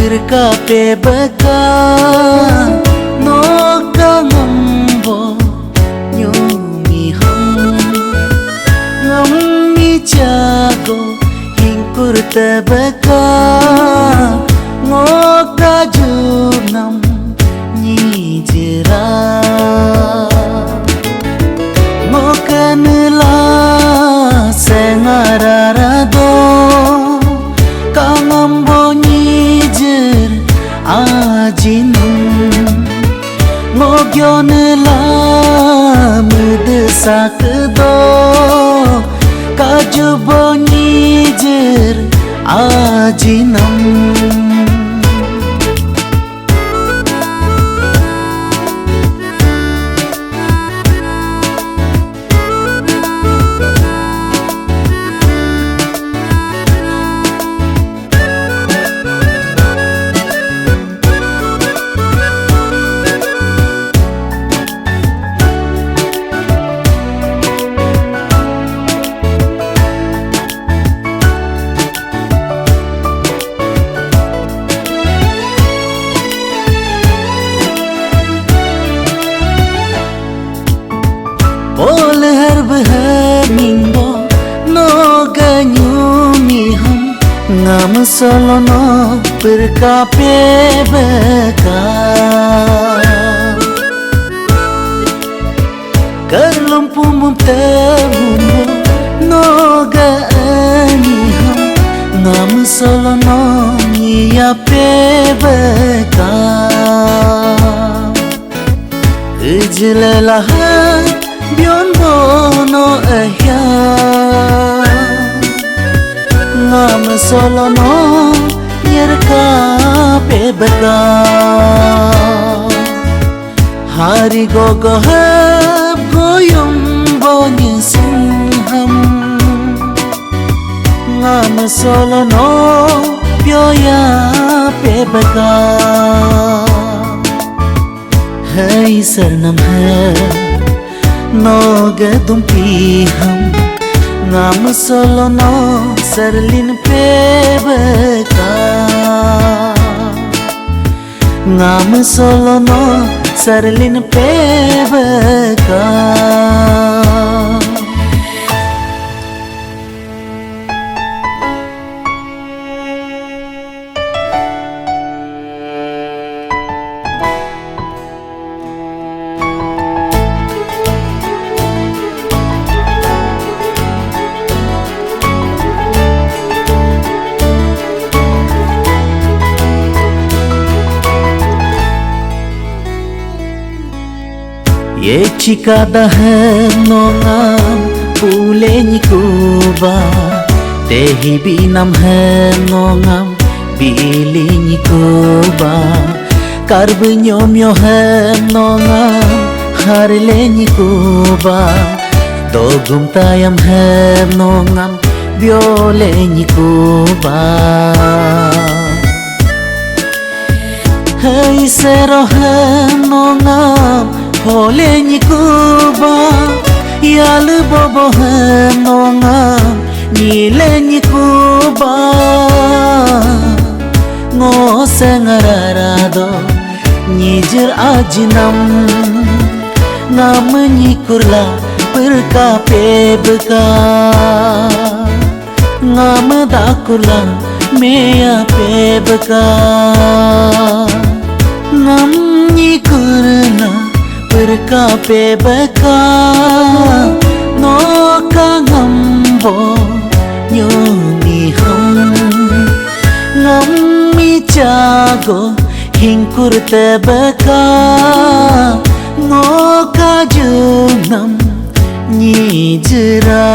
berkape beka noka ngambo nyumi ham ngami jago hingkur tebeka ngoka junam nyijera ngoka nela sengararado kangambo nyijer ajinum ngogyonela mudesak do kajubo nyijer ajinam Ol herb hermingbo no ganyumi ham ngam solono berkape beka kerlumpum terumbo no gani ham ngam solono nyiape beka ijlelah bion bono ehya ngam solono yerka pebeka hari gogo heb goyum boni singham ngam solono pyoya pebeka hai sarnam hai noga dumpi ham ngam solono sarlin pebeka ngam solono sarlin pebeka ye chikada hai nongam pule nyikuba tehi binam hai nongam bili nyikuba karb nyomyo hai nongam harle nyikuba dogum tayam hai nongam biole nyikuba hai sero hai nongam hole nyikuba yal bobo henongam nile nyikuba ngo sengararado nyijer ajinam ngam nyikurla berkape beka ngam dakurla meya pebeka ngam nyikurla berkape beka noka ngambo nyumi ham ngami jago hingkur tebeka ngoka junam nyijera